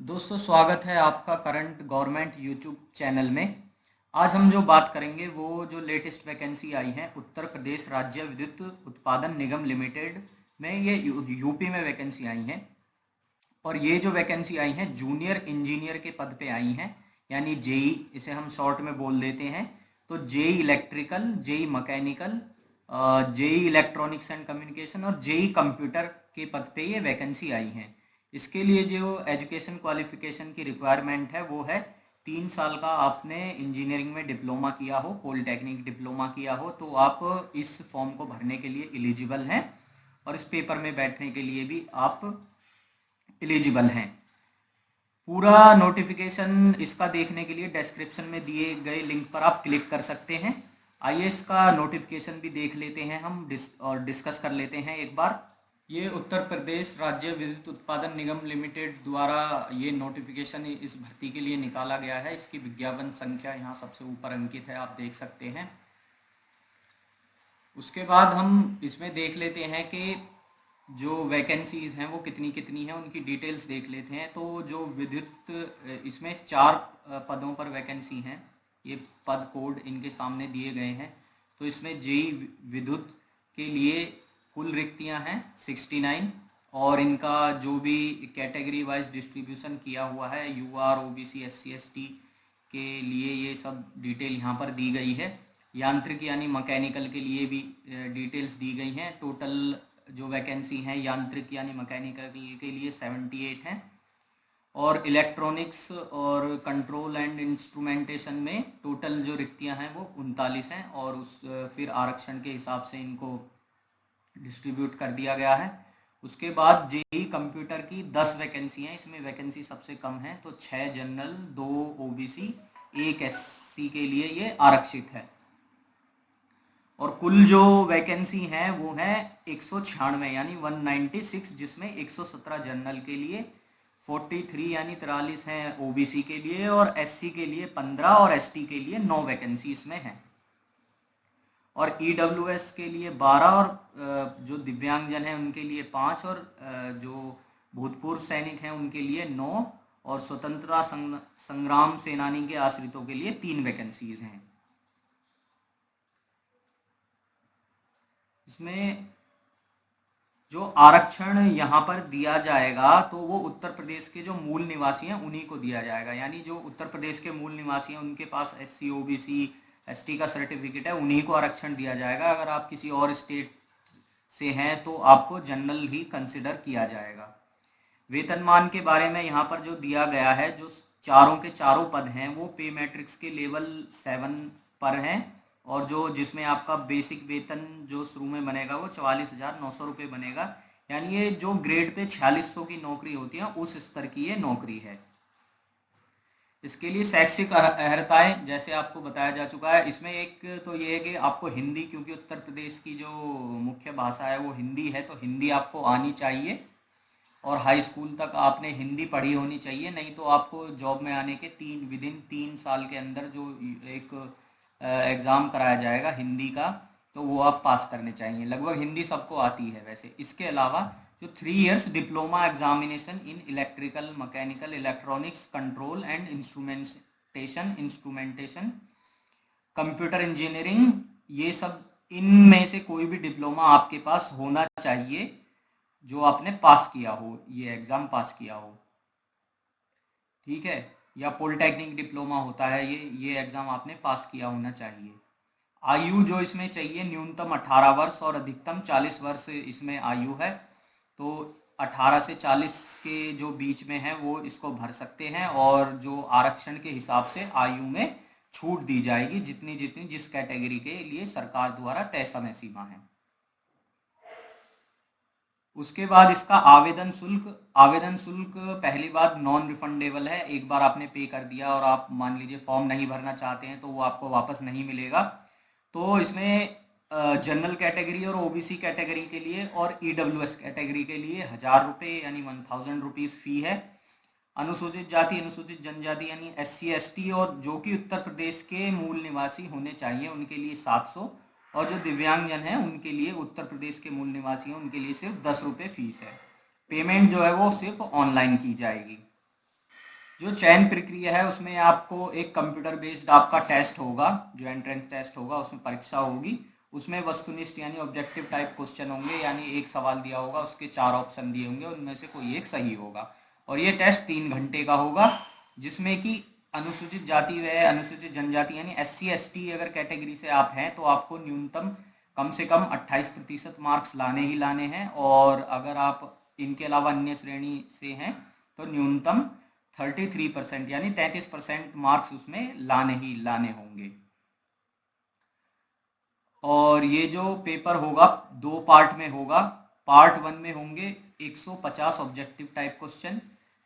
दोस्तों, स्वागत है आपका करंट गवर्नमेंट यूट्यूब चैनल में। आज हम जो बात करेंगे वो जो लेटेस्ट वैकेंसी आई है उत्तर प्रदेश राज्य विद्युत उत्पादन निगम लिमिटेड में, ये यूपी में वैकेंसी आई हैं। और ये जो वैकेंसी आई हैं जूनियर इंजीनियर के पद पे आई हैं, यानी जेई, इसे हम शॉर्ट में बोल देते हैं। तो JE electrical, JE mechanical, JE electronics and communication और जेई कंप्यूटर के पद पे ये वैकेंसी आई हैं। इसके लिए जो एजुकेशन क्वालिफिकेशन की रिक्वायरमेंट है वो है 3 साल का आपने इंजीनियरिंग में डिप्लोमा किया हो, पॉलिटेक्निक डिप्लोमा किया हो, तो आप इस फॉर्म को भरने के लिए एलिजिबल हैं और इस पेपर में बैठने के लिए भी आप एलिजिबल हैं। पूरा नोटिफिकेशन इसका देखने के लिए डिस्क्रिप्शन में दिए गए लिंक पर आप क्लिक कर सकते हैं। आइए इसका नोटिफिकेशन भी देख लेते हैं हम और डिस्कस कर लेते हैं एक बार। ये उत्तर प्रदेश राज्य विद्युत उत्पादन निगम लिमिटेड द्वारा ये नोटिफिकेशन इस भर्ती के लिए निकाला गया है। इसकी विज्ञापन संख्या यहाँ सबसे ऊपर अंकित है, आप देख सकते हैं। उसके बाद हम इसमें देख लेते हैं कि जो वैकेंसीज हैं वो कितनी कितनी हैं, उनकी डिटेल्स देख लेते हैं। तो जो विद्युत, इसमें 4 पदों पर वैकेंसी हैं। ये पद कोड इनके सामने दिए गए हैं। तो इसमें जेई विद्युत के लिए कुल रिक्तियां हैं 69, और इनका जो भी कैटेगरी वाइज डिस्ट्रीब्यूशन किया हुआ है, यूआर, ओबीसी, एससी, एसटी के लिए ये सब डिटेल यहाँ पर दी गई है। यांत्रिक यानी मैकेनिकल के लिए भी डिटेल्स दी गई हैं। टोटल जो वैकेंसी हैं यांत्रिक यानी मैकेनिकल के लिए 78 हैं, और इलेक्ट्रॉनिक्स और कंट्रोल एंड इंस्ट्रूमेंटेशन में टोटल जो रिक्तियां हैं वो 39 हैं, और उस फिर आरक्षण के हिसाब से इनको डिस्ट्रीब्यूट कर दिया गया है। उसके बाद जेई कंप्यूटर की 10 वैकेंसी हैं। इसमें वैकेंसी सबसे कम है, तो 6 जनरल, 2 ओबीसी, 1 एससी के लिए ये आरक्षित है। और कुल जो वैकेंसी हैं वो है 196 यानी 196, जिसमें 117 जनरल के लिए, 43 यानी 43 हैं ओबीसी के लिए, और एससी के लिए 15 और एसटी के लिए 9 वैकेंसी इसमें हैं। और ईडब्ल्यूएस के लिए 12, और जो दिव्यांगजन हैं उनके लिए 5, और जो भूतपूर्व सैनिक हैं उनके लिए 9, और स्वतंत्रता संग्राम सेनानी के आश्रितों के लिए 3 वैकेंसीज हैं। इसमें जो आरक्षण यहाँ पर दिया जाएगा तो वो उत्तर प्रदेश के जो मूल निवासी हैं उन्हीं को दिया जाएगा। यानी जो उत्तर प्रदेश के मूल निवासी हैं उनके पास एससी, ओबीसी, एसटी का सर्टिफिकेट है, उन्हीं को आरक्षण दिया जाएगा। अगर आप किसी और स्टेट से हैं तो आपको जनरल ही कंसिडर किया जाएगा। वेतनमान के बारे में यहाँ पर जो दिया गया है, जो चारों के चारों पद हैं वो पे मैट्रिक्स के लेवल 7 पर हैं, और जो जिसमें आपका बेसिक वेतन जो शुरू में बनेगा वो 44,900 रुपये बनेगा। यानी ये जो ग्रेड पे 4600 की नौकरी होती है उस स्तर की ये नौकरी है। इसके लिए शैक्षिक अर्हताएं जैसे आपको बताया जा चुका है। इसमें एक तो ये है कि आपको हिंदी, क्योंकि उत्तर प्रदेश की जो मुख्य भाषा है वो हिंदी है, तो हिंदी आपको आनी चाहिए, और हाई स्कूल तक आपने हिंदी पढ़ी होनी चाहिए। नहीं तो आपको जॉब में आने के विदिन 3 साल के अंदर जो एक एग्ज़ाम कराया जाएगा हिंदी का, तो वो आप पास करने चाहिए। लगभग हिंदी सबको आती है वैसे। इसके अलावा जो 3 years diploma examination in electrical, mechanical, electronics, control and instrumentation, computer engineering, ये सब इनमें से कोई भी डिप्लोमा आपके पास होना चाहिए जो आपने पास किया हो, ये एग्ज़ाम पास किया हो, ठीक है। या पॉलिटेक्निक डिप्लोमा होता है, ये एग्ज़ाम आपने पास किया होना चाहिए। आयु जो इसमें चाहिए न्यूनतम 18 वर्ष और अधिकतम 40 वर्ष इसमें आयु है। तो 18 से 40 के जो बीच में है वो इसको भर सकते हैं, और जो आरक्षण के हिसाब से आयु में छूट दी जाएगी जितनी जितनी जिस कैटेगरी के लिए सरकार द्वारा तय समय सीमा है। उसके बाद इसका आवेदन शुल्क पहली बात नॉन रिफंडेबल है। एक बार आपने पे कर दिया और आप मान लीजिए फॉर्म नहीं भरना चाहते हैं तो वो आपको वापस नहीं मिलेगा। तो इसमें जनरल कैटेगरी और ओबीसी कैटेगरी के लिए और ईडब्ल्यूएस कैटेगरी के लिए 1000 रुपये यानी 1000 रुपीज़ फ़ी है। अनुसूचित जाति, अनुसूचित जनजाति यानी एससी, एसटी और जो कि उत्तर प्रदेश के मूल निवासी होने चाहिए उनके लिए 700, और जो दिव्यांगजन हैं उनके लिए, उत्तर प्रदेश के मूल निवासी हैं उनके लिए सिर्फ 10 रुपये फीस है। पेमेंट जो है वो सिर्फ ऑनलाइन की जाएगी। जो चयन प्रक्रिया है उसमें आपको एक कंप्यूटर बेस्ड आपका टेस्ट होगा, जो एंट्रेंस टेस्ट होगा, उसमें परीक्षा होगी। उसमें वस्तुनिष्ठ यानी ऑब्जेक्टिव टाइप क्वेश्चन होंगे, यानी एक सवाल दिया होगा, उसके 4 ऑप्शन दिए होंगे, उनमें से कोई एक सही होगा। और ये टेस्ट 3 घंटे का होगा, जिसमें कि अनुसूचित जाति व अनुसूचित जनजाति यानी SC ST अगर कैटेगरी से आप हैं तो आपको न्यूनतम कम से कम 28% मार्क्स लाने ही लाने हैं, और अगर आप इनके अलावा अन्य श्रेणी से हैं तो न्यूनतम 33% यानी 33% मार्क्स उसमें लाने ही लाने होंगे। और ये जो पेपर होगा 2 पार्ट में होगा। पार्ट 1 में होंगे 150 ऑब्जेक्टिव टाइप क्वेश्चन,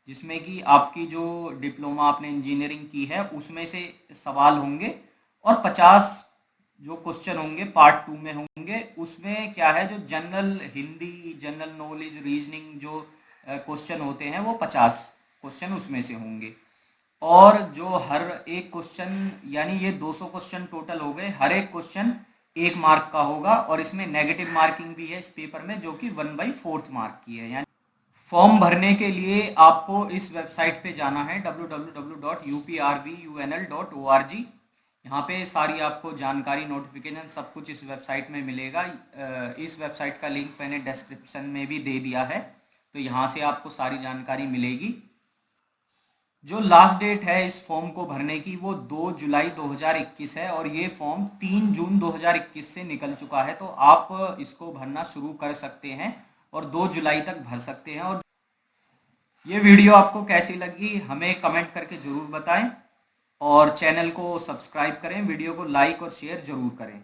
जिसमें कि आपकी जो डिप्लोमा आपने इंजीनियरिंग की है उसमें से सवाल होंगे, और 50 जो क्वेश्चन होंगे पार्ट 2 में होंगे। उसमें क्या है, जो general Hindi, general knowledge, reasoning जो क्वेश्चन होते हैं वो 50 क्वेश्चन उसमें से होंगे। और जो हर एक क्वेश्चन यानी ये 200 क्वेश्चन टोटल हो गए, हर एक क्वेश्चन 1 मार्क का होगा, और इसमें नेगेटिव मार्किंग भी है इस पेपर में, जो कि 1/4 मार्क की है। यानी फॉर्म भरने के लिए आपको इस वेबसाइट पे जाना है www.uprvunl.org। यहाँ पे सारी आपको जानकारी, नोटिफिकेशन सब कुछ इस वेबसाइट में मिलेगा। इस वेबसाइट का लिंक मैंने डिस्क्रिप्शन में भी दे दिया है, तो यहाँ से आपको सारी जानकारी मिलेगी। जो लास्ट डेट है इस फॉर्म को भरने की वो 2 जुलाई 2021 है, और ये फॉर्म 3 जून 2021 से निकल चुका है, तो आप इसको भरना शुरू कर सकते हैं और 2 जुलाई तक भर सकते हैं। और ये वीडियो आपको कैसी लगी हमें कमेंट करके ज़रूर बताएं, और चैनल को सब्सक्राइब करें, वीडियो को लाइक और शेयर ज़रूर करें।